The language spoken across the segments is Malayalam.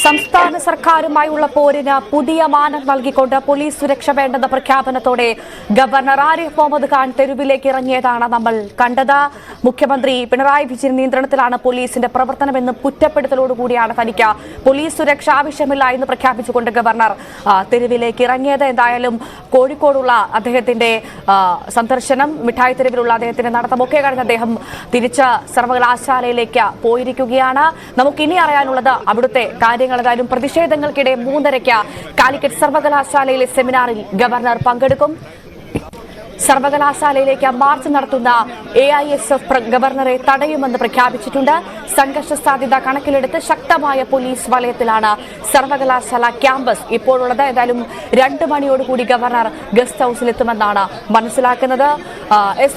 സംസ്ഥാന സർക്കാരുമായുള്ള പോരിന് പുതിയ മാനം നൽകിക്കൊണ്ട് പോലീസ് സുരക്ഷ വേണ്ടെന്ന പ്രഖ്യാപനത്തോടെ ഗവർണർ ആരിഫ് മുഹമ്മദ് ഖാൻ തെരുവിലേക്ക് ഇറങ്ങിയതാണ് നമ്മൾ കണ്ടത്. മുഖ്യമന്ത്രി പിണറായി വിജയൻ നിയന്ത്രണത്തിലാണ് പോലീസിന്റെ പ്രവർത്തനമെന്ന് കുറ്റപ്പെടുത്തലോടുകൂടിയാണ് തനിക്ക് പോലീസ് സുരക്ഷ ആവശ്യമില്ല എന്ന് പ്രഖ്യാപിച്ചുകൊണ്ട് ഗവർണർ തെരുവിലേക്ക് ഇറങ്ങിയത്. എന്തായാലും കോഴിക്കോടുള്ള അദ്ദേഹത്തിന്റെ സന്ദർശനം, മിഠായി തെരുവിലുള്ള അദ്ദേഹത്തിന്റെ നടത്തമൊക്കെ കഴിഞ്ഞ് അദ്ദേഹം തിരിച്ച് സർവകലാശാലയിലേക്ക് പോയിരിക്കുകയാണ്. നമുക്കിനി അറിയാനുള്ളത് അവിടുത്തെ കാര്യങ്ങൾ. ഏതായാലും പ്രതിഷേധങ്ങൾക്കിടെ 3:30 കാലിക്കറ്റ് സർവകലാശാലയിലെ സെമിനാറിൽ ഗവർണർ പങ്കെടുക്കും. സർവകലാശാലയിലേക്ക് മാർച്ച് നടത്തുന്ന AISF ഗവർണറെ തടയുമെന്ന് പ്രഖ്യാപിച്ചിട്ടുണ്ട്. സംഘർഷ സാധ്യത കണക്കിലെടുത്ത് ശക്തമായ പോലീസ് വലയത്തിലാണ് സർവകലാശാല ക്യാമ്പസ് ഇപ്പോഴുള്ളത്. ഏതായാലും 2 മണിയോടുകൂടി ഗവർണർ ഗസ്റ്റ് ഹൌസിലെത്തുമെന്നാണ് മനസ്സിലാക്കുന്നത്.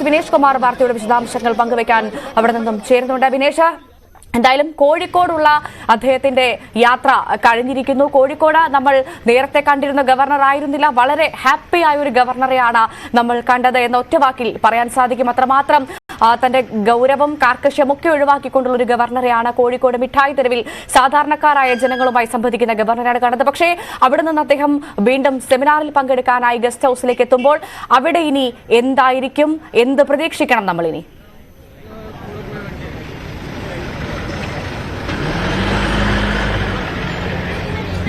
വിനേഷ് കുമാർ വാർത്തയുടെ വിശദാംശങ്ങൾ പങ്കുവയ്ക്കാൻ അവിടെ നിന്നും ചേരുന്നുണ്ട്. വിനേഷ്, എന്തായാലും കോഴിക്കോടുള്ള അദ്ദേഹത്തിന്റെ യാത്ര കഴിഞ്ഞിരിക്കുന്നു. കോഴിക്കോട് നമ്മൾ നേരത്തെ കണ്ടിരുന്ന ഗവർണർ ആയിരുന്നില്ല, വളരെ ഹാപ്പി ആയ ഒരു ഗവർണറെയാണ് നമ്മൾ കണ്ടത് എന്ന് ഒറ്റവാക്കിൽ പറയാൻ സാധിക്കും. അത്രമാത്രം തന്റെ ഗൗരവം, കാർക്കശ്യമൊക്കെ ഒഴിവാക്കിക്കൊണ്ടുള്ള ഒരു ഗവർണറെയാണ് കോഴിക്കോട് മിഠായി തെരുവിൽ സാധാരണക്കാരായ ജനങ്ങളുമായി സംവദിക്കുന്ന ഗവർണറാണ് കണ്ടത്. പക്ഷേ അവിടെ നിന്ന് അദ്ദേഹം വീണ്ടും സെമിനാറിൽ പങ്കെടുക്കാനായി ഗസ്റ്റ് ഹൌസിലേക്ക് എത്തുമ്പോൾ അവിടെ ഇനി എന്തായിരിക്കും, എന്ത് പ്രതീക്ഷിക്കണം നമ്മളിനി?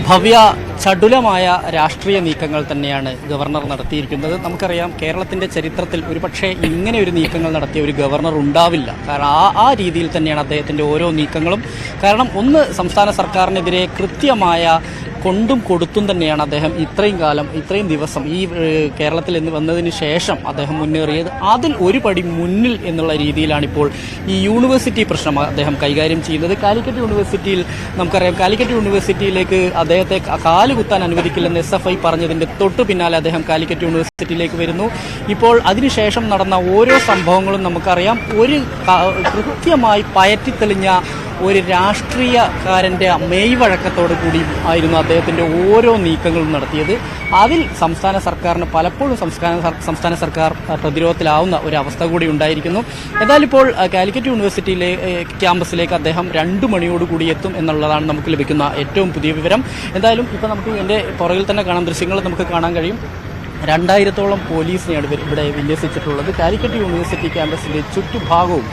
ഭവ്യ, ചടുലമായ രാഷ്ട്രീയ നീക്കങ്ങൾ തന്നെയാണ് ഗവർണർ നടത്തിയിരിക്കുന്നത്. നമുക്കറിയാം, കേരളത്തിന്റെ ചരിത്രത്തിൽ ഒരുപക്ഷെ ഇങ്ങനെ ഒരു നീക്കങ്ങൾ നടത്തിയ ഒരു ഗവർണർ ഉണ്ടാവില്ല. കാരണം ആ രീതിയിൽ തന്നെയാണ് അദ്ദേഹത്തിന്റെ ഓരോ നീക്കങ്ങളും. കാരണം ഒന്ന്, സംസ്ഥാന സർക്കാരിനെതിരെ കൃത്യമായ കൊണ്ടും കൊടുത്തും തന്നെയാണ് അദ്ദേഹം ഇത്രയും ദിവസം ഈ കേരളത്തിൽ വന്നതിന് ശേഷം അദ്ദേഹം മുന്നേറിയത്. അതിൽ ഒരു പടി മുന്നിൽ എന്നുള്ള രീതിയിലാണ് ഇപ്പോൾ ഈ യൂണിവേഴ്സിറ്റി പ്രശ്നം അദ്ദേഹം കൈകാര്യം ചെയ്യുന്നത്. കാലിക്കറ്റ് യൂണിവേഴ്സിറ്റിയിൽ നമുക്കറിയാം, കാലിക്കറ്റ് യൂണിവേഴ്സിറ്റിയിലേക്ക് അദ്ദേഹത്തെ കാലുകുത്താൻ അനുവദിക്കില്ലെന്ന് SFI പറഞ്ഞതിന്റെ തൊട്ടു പിന്നാലെ അദ്ദേഹം കാലിക്കറ്റ് യൂണിവേഴ്സിറ്റിയിലേക്ക് വരുന്നു. ഇപ്പോൾ അതിനുശേഷം നടന്ന ഓരോ സംഭവങ്ങളും നമുക്കറിയാം. ഒരു കൃത്യമായി പയറ്റിത്തെളിഞ്ഞ ഒരു രാഷ്ട്രീയക്കാരൻ്റെ മെയ്വഴക്കത്തോടു കൂടി ആയിരുന്നു അദ്ദേഹത്തിൻ്റെ ഓരോ നീക്കങ്ങളും നടത്തിയത്. അതിൽ സംസ്ഥാന സർക്കാരിന് പലപ്പോഴും സംസ്ഥാന സർക്കാർ പ്രതിരോധത്തിലാവുന്ന ഒരു അവസ്ഥ കൂടി ഉണ്ടായിരിക്കുന്നു. എന്തായാലും ഇപ്പോൾ കാലിക്കറ്റ് യൂണിവേഴ്സിറ്റിയിലെ ക്യാമ്പസിലേക്ക് അദ്ദേഹം 2 മണിയോടുകൂടി എത്തും എന്നുള്ളതാണ് നമുക്ക് ലഭിക്കുന്ന ഏറ്റവും പുതിയ വിവരം. എന്തായാലും ഇപ്പോൾ നമുക്ക് എൻ്റെ പുറകിൽ തന്നെ കാണാം, ദൃശ്യങ്ങൾ നമുക്ക് കാണാൻ കഴിയും. 2000-ഓളം പോലീസിനെയാണ് ഇവിടെ വിന്യസിച്ചിട്ടുള്ളത്. കാലിക്കറ്റ് യൂണിവേഴ്സിറ്റി ക്യാമ്പസിൻ്റെ ചുറ്റുഭാഗവും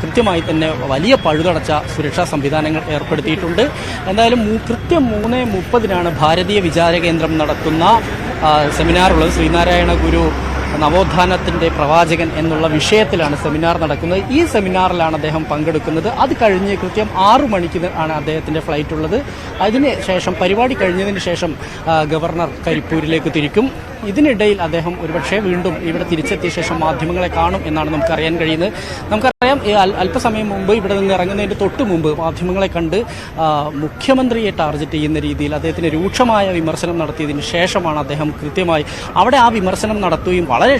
കൃത്യമായി തന്നെ വലിയ പഴുതടച്ച സുരക്ഷാ സംവിധാനങ്ങൾ ഏർപ്പെടുത്തിയിട്ടുണ്ട്. എന്തായാലും കൃത്യം 3:30 ഭാരതീയ വിചാര കേന്ദ്രം നടത്തുന്ന സെമിനാറുള്ളത്. ശ്രീനാരായണ ഗുരു നവോത്ഥാനത്തിൻ്റെ പ്രവാചകൻ എന്നുള്ള വിഷയത്തിലാണ് സെമിനാർ നടക്കുന്നത്. ഈ സെമിനാറിലാണ് അദ്ദേഹം പങ്കെടുക്കുന്നത്. അത് കഴിഞ്ഞ് കൃത്യം 6 മണിക്ക് ആണ് അദ്ദേഹത്തിൻ്റെ ഫ്ലൈറ്റ് ഉള്ളത്. അതിന് ശേഷം, പരിപാടി കഴിഞ്ഞതിന് ശേഷം ഗവർണർ കരിപ്പൂരിലേക്ക് തിരിക്കും. ഇതിനിടയിൽ അദ്ദേഹം ഒരുപക്ഷെ വീണ്ടും ഇവിടെ തിരിച്ചെത്തിയ ശേഷം മാധ്യമങ്ങളെ കാണും എന്നാണ് നമുക്കറിയാൻ കഴിയുന്നത്. നമുക്കറിയാം, അല്പസമയം മുമ്പ് ഇവിടെ നിന്ന് ഇറങ്ങുന്നതിൻ്റെ തൊട്ട് മുമ്പ് മാധ്യമങ്ങളെ കണ്ട് മുഖ്യമന്ത്രിയെ ടാർഗറ്റ് ചെയ്യുന്ന രീതിയിൽ അദ്ദേഹത്തിന് രൂക്ഷമായ വിമർശനം നടത്തിയതിന് ശേഷമാണ് അദ്ദേഹം കൃത്യമായി അവിടെ ആ വിമർശനം നടത്തുകയും വളരെ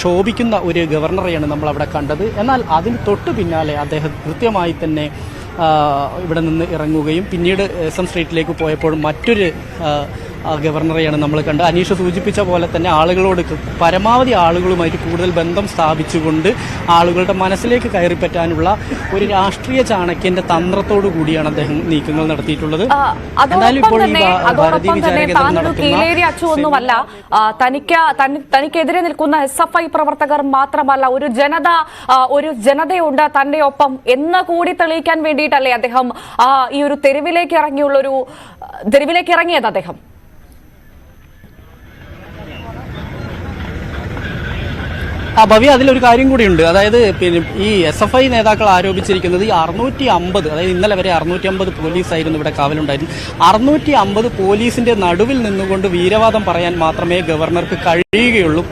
ശോഭിക്കുന്ന ഒരു ഗവർണറെയാണ് നമ്മൾ അവിടെ കണ്ടത്. എന്നാൽ അതിന് തൊട്ട് പിന്നാലെ അദ്ദേഹം കൃത്യമായി തന്നെ ഇവിടെ നിന്ന് ഇറങ്ങുകയും പിന്നീട് SM സ്ട്രീറ്റിലേക്ക് പോയപ്പോഴും മറ്റൊരു ഗവർണറെയാണ് നമ്മൾ കണ്ടത്. അനീഷ് സൂചിപ്പിച്ച പോലെ തന്നെ ആളുകളോട് പരമാവധി ആളുകളുമായിട്ട് കൂടുതൽ ബന്ധം സ്ഥാപിച്ചുകൊണ്ട് ആളുകളുടെ മനസ്സിലേക്ക് കയറിപ്പറ്റാനുള്ള ഒരു രാഷ്ട്രീയ ചാണക്യന്റെ തന്ത്രത്തോടു കൂടിയാണ് അദ്ദേഹം നീക്കങ്ങൾ നടത്തിയിട്ടുള്ളത്. എന്നാലും ഇപ്പോൾ ഒന്നുമല്ല, തനിക്കെതിരെ നിൽക്കുന്ന SFI പ്രവർത്തകർ മാത്രമല്ല, ഒരു ജനതയുണ്ട് തന്റെ ഒപ്പം എന്ന് കൂടി തെളിയിക്കാൻ വേണ്ടിയിട്ടല്ലേ അദ്ദേഹം ഈ ഒരു തെരുവിലേക്ക് ഇറങ്ങിയത് അദ്ദേഹം? ഭവ്യ, അതിലൊരു കാര്യം കൂടിയുണ്ട്. അതായത് ഈ SFI നേതാക്കൾ ആരോപിച്ചിരിക്കുന്നത് ഈ 650, അതായത് ഇന്നലെ വരെ 650 പോലീസായിരുന്നു ഇവിടെ കാവലുണ്ടായിരുന്നു. 650 പോലീസിന്റെ നടുവിൽ നിന്നുകൊണ്ട് വീരവാദം പറയാൻ മാത്രമേ ഗവർണർക്ക് കഴിയുകയുള്ളൂ.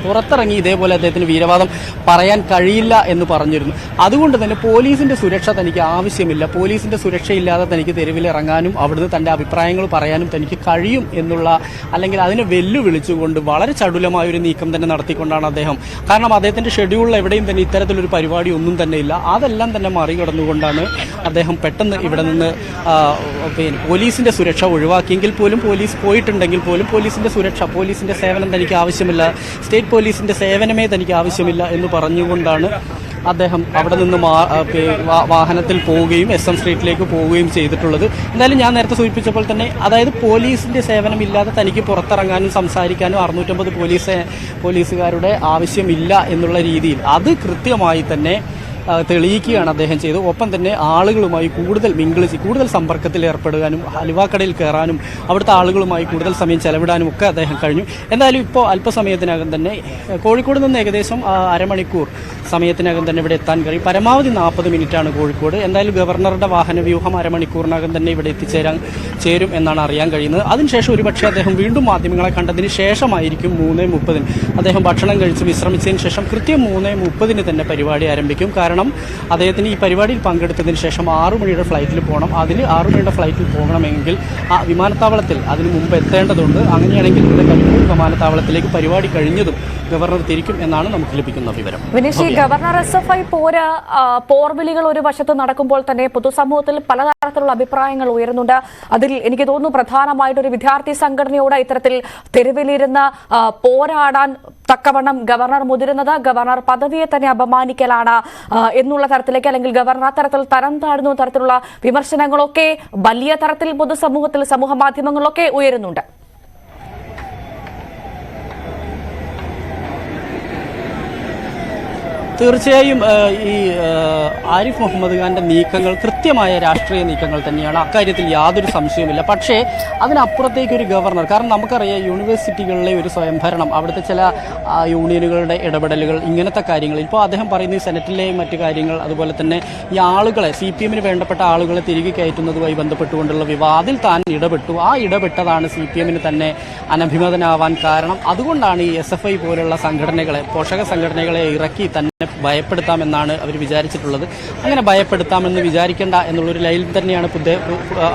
പുറത്തിറങ്ങി ഇതേപോലെ അദ്ദേഹത്തിന് വീരവാദം പറയാൻ കഴിയില്ല എന്ന് പറഞ്ഞിരുന്നു. അതുകൊണ്ട് തന്നെ പോലീസിന്റെ സുരക്ഷ തനിക്ക് ആവശ്യമില്ല, പോലീസിന്റെ സുരക്ഷയില്ലാതെ തനിക്ക് തെരുവിലിറങ്ങാനും അവിടുന്ന് തന്റെ അഭിപ്രായങ്ങൾ പറയാനും തനിക്ക് കഴിയും എന്നുള്ള, അല്ലെങ്കിൽ അതിനെ വെല്ലുവിളിച്ചുകൊണ്ട് വളരെ ചടുലമായൊരു നീക്കം തന്നെ നടത്തിക്കൊണ്ടാണ് അദ്ദേഹം. കാരണം അദ്ദേഹത്തിന്റെ ഷെഡ്യൂളിൽ എവിടെയും തന്നെ ഇത്തരത്തിലൊരു പരിപാടി ഒന്നും തന്നെ ഇല്ല. അതെല്ലാം തന്നെ മറികടന്നുകൊണ്ടാണ് അദ്ദേഹം പെട്ടെന്ന് ഇവിടെ നിന്ന് പോലീസിന്റെ സുരക്ഷ ഒഴിവാക്കിയെങ്കിൽ പോലും, പോലീസ് പോയിട്ടുണ്ടെങ്കിൽ പോലും പോലീസിന്റെ സുരക്ഷ, പോലീസിന്റെ സേവനം തനിക്ക് ആവശ്യമില്ല, സ്റ്റേറ്റ് പോലീസിന്റെ സേവനമേ തനിക്ക് ആവശ്യമില്ല എന്ന് പറഞ്ഞുകൊണ്ടാണ് അദ്ദേഹം അവിടെ നിന്ന് വാഹനത്തിൽ പോവുകയും SM സ്ട്രീറ്റിലേക്ക് പോവുകയും ചെയ്തിട്ടുള്ളത്. എന്തായാലും ഞാൻ നേരത്തെ സൂചിപ്പിച്ചപ്പോൾ തന്നെ, അതായത് പോലീസിന്റെ സേവനമില്ലാതെ തനിക്ക് പുറത്തിറങ്ങാനും സംസാരിക്കാനും 650 പോലീസുകാരുടെ ആവശ്യമില്ല എന്നുള്ള രീതിയിൽ അത് കൃത്യമായി തന്നെ തെളിയിക്കുകയാണ് അദ്ദേഹം ചെയ്തത്. ഒപ്പം തന്നെ ആളുകളുമായി കൂടുതൽ കൂടുതൽ സമ്പർക്കത്തിൽ ഏർപ്പെടുവാനും ഹലുവാക്കടയിൽ കയറാനും അവിടുത്തെ ആളുകളുമായി കൂടുതൽ സമയം ചെലവിടാനും ഒക്കെ അദ്ദേഹം കഴിഞ്ഞു. എന്തായാലും ഇപ്പോൾ അല്പസമയത്തിനകം തന്നെ കോഴിക്കോട് നിന്ന് ഏകദേശം അരമണിക്കൂർ സമയത്തിനകം തന്നെ ഇവിടെ എത്താൻ കഴിയും. പരമാവധി 40 മിനിറ്റാണ് കോഴിക്കോട്. എന്തായാലും ഗവർണറുടെ വാഹന വ്യൂഹം അരമണിക്കൂറിനകം തന്നെ ഇവിടെ ചേരും എന്നാണ് അറിയാൻ കഴിയുന്നത്. അതിനുശേഷം ഒരുപക്ഷെ അദ്ദേഹം വീണ്ടും മാധ്യമങ്ങളെ കണ്ടതിന് ശേഷമായിരിക്കും 3:30 അദ്ദേഹം ഭക്ഷണം കഴിച്ച് വിശ്രമിച്ചതിന് ശേഷം കൃത്യം 3:30 തന്നെ പരിപാടി ആരംഭിക്കും. കാരണം അദ്ദേഹത്തിന് ഈ പരിപാടിയിൽ പങ്കെടുത്തതിന് ശേഷം 6 മണിയുടെ ഫ്ലൈറ്റിൽ പോകണം. അതിന് 6 മണിയുടെ ഫ്ലൈറ്റിൽ പോകണമെങ്കിൽ ആ വിമാനത്താവളത്തിൽ അതിന് മുമ്പ് എത്തേണ്ടതുണ്ട്. അങ്ങനെയാണെങ്കിൽ ഇവിടെ കരിപ്പൂർ വിമാനത്താവളത്തിലേക്ക് പരിപാടി കഴിഞ്ഞതും ഗവർണർ തിരിക്കും എന്നാണ് നമുക്ക് ലഭിക്കുന്ന വിവരം. ഗവർണർ SFI പോർവിളികൾ ഒരു വശത്ത് നടക്കുമ്പോൾ തന്നെ പൊതുസമൂഹത്തിൽ പലതരത്തിലുള്ള അഭിപ്രായങ്ങൾ ഉയരുന്നുണ്ട്. അതിൽ എനിക്ക് തോന്നുന്നു പ്രധാനമായിട്ടൊരു വിദ്യാർത്ഥി സംഘടനയോട് ഇത്തരത്തിൽ തെരുവിലിരുന്ന് പോരാടാൻ തക്കവണ്ണം ഗവർണർ മുതിരുന്നത് ഗവർണർ പദവിയെ തന്നെ അപമാനിക്കലാണ് എന്നുള്ള തരത്തിലേക്ക്, അല്ലെങ്കിൽ ഗവർണർ അത്തരത്തിൽ തരം താഴ്ന്ന തരത്തിലുള്ള വിമർശനങ്ങളൊക്കെ വലിയ തരത്തിൽ പൊതുസമൂഹത്തിൽ സമൂഹ മാധ്യമങ്ങളിലൊക്കെ ഉയരുന്നുണ്ട്. തീർച്ചയായും ഈ ആരിഫ് മുഹമ്മദ് ഖാന്റെ നീക്കങ്ങൾ കൃത്യമായ രാഷ്ട്രീയ നീക്കങ്ങൾ തന്നെയാണ്, അക്കാര്യത്തിൽ യാതൊരു സംശയവുമില്ല. പക്ഷേ അതിനപ്പുറത്തേക്ക് ഒരു ഗവർണർ, കാരണം നമുക്കറിയാം യൂണിവേഴ്സിറ്റികളിലെ ഒരു സ്വയംഭരണം, അവിടുത്തെ ചില യൂണിയനുകളുടെ ഇടപെടലുകൾ, ഇങ്ങനത്തെ കാര്യങ്ങൾ, ഇപ്പോൾ അദ്ദേഹം പറയുന്ന സെനറ്റിലെ മറ്റു കാര്യങ്ങൾ, അതുപോലെ തന്നെ ഈ ആളുകളെ CPM വേണ്ടപ്പെട്ട ആളുകളെ തിരികെ കയറ്റുന്നതുമായി ബന്ധപ്പെട്ടുകൊണ്ടുള്ള വിവാദത്തിൽ താൻ ഇടപെട്ടു. ആ ഇടപെട്ടതാണ് CPM തന്നെ അനഭിമതനാവാൻ കാരണം. അതുകൊണ്ടാണ് ഈ SFI പോലുള്ള സംഘടനകളെ, പോഷക സംഘടനകളെ ഇറക്കി തന്നെ ഭയപ്പെടുത്താമെന്നാണ് അവർ വിചാരിച്ചിട്ടുള്ളത്. അങ്ങനെ ഭയപ്പെടുത്താമെന്ന് വിചാരിക്കേണ്ട എന്നുള്ളൊരു ലൈനിൽ തന്നെയാണ്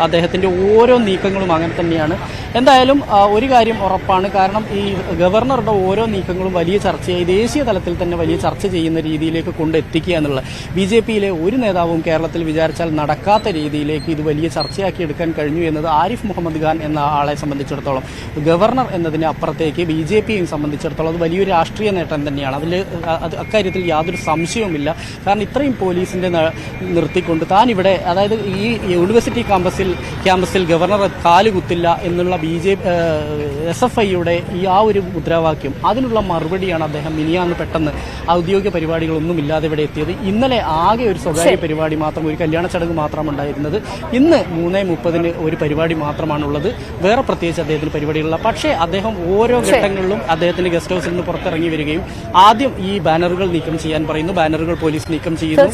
അദ്ദേഹത്തിൻ്റെ ഓരോ നീക്കങ്ങളും അങ്ങനെ തന്നെയാണ്. എന്തായാലും ഒരു കാര്യം ഉറപ്പാണ്, കാരണം ഈ ഗവർണറുടെ ഓരോ നീക്കങ്ങളും വലിയ ചർച്ചയായി ദേശീയ തലത്തിൽ തന്നെ വലിയ ചർച്ച ചെയ്യുന്ന രീതിയിലേക്ക് കൊണ്ടെത്തിക്കുക എന്നുള്ളത് BJPയിലെ ഒരു നേതാവും കേരളത്തിൽ വിചാരിച്ചാൽ നടക്കാത്ത രീതിയിലേക്ക് ഇത് വലിയ ചർച്ചയാക്കി എടുക്കാൻ കഴിഞ്ഞു എന്നത് ആരിഫ് മുഹമ്മദ് ഖാൻ എന്ന ആളെ സംബന്ധിച്ചിടത്തോളം, ഗവർണർ എന്നതിന് അപ്പുറത്തേക്ക് BJPയും സംബന്ധിച്ചിടത്തോളം അത് വലിയൊരു രാഷ്ട്രീയ നേട്ടം തന്നെയാണ്. അക്കാര്യത്തിൽ യാതൊരു സംശയവുമില്ല. കാരണം ഇത്രയും പോലീസിന്റെ നിർത്തിക്കൊണ്ട് താൻ ഇവിടെ, അതായത് ഈ യൂണിവേഴ്സിറ്റി ക്യാമ്പസിൽ ഗവർണർ കാലുകുത്തില്ല എന്നുള്ള SFIയുടെ ഈ ഒരു മുദ്രാവാക്യം, അതിനുള്ള മറുപടിയാണ് അദ്ദേഹം മിനിയാന്ന് പെട്ടെന്ന് ഔദ്യോഗിക പരിപാടികളൊന്നുമില്ലാതെ ഇവിടെ എത്തിയത്. ഇന്നലെ ആകെ ഒരു സ്വകാര്യ പരിപാടി മാത്രം, ഒരു കല്യാണ ചടങ്ങ് മാത്രം ഉണ്ടായിരുന്നത്. ഇന്ന് 3:30 ഒരു പരിപാടി മാത്രമാണുള്ളത്. വേറെ പ്രത്യേകിച്ച് അദ്ദേഹത്തിന് പരിപാടികളില്ല. പക്ഷേ അദ്ദേഹം ഓരോ ഘട്ടങ്ങളിലും അദ്ദേഹത്തിന്റെ ഗസ്റ്റ് ഹൗസിൽ നിന്ന് പുറത്തിറങ്ങി വരികയും ആദ്യം ഈ ബാനറുകൾ നീക്കം ചെയ്യാൻ പറയുന്നു, ബാനറുകൾ പോലീസ് നീക്കം ചെയ്യുന്നു.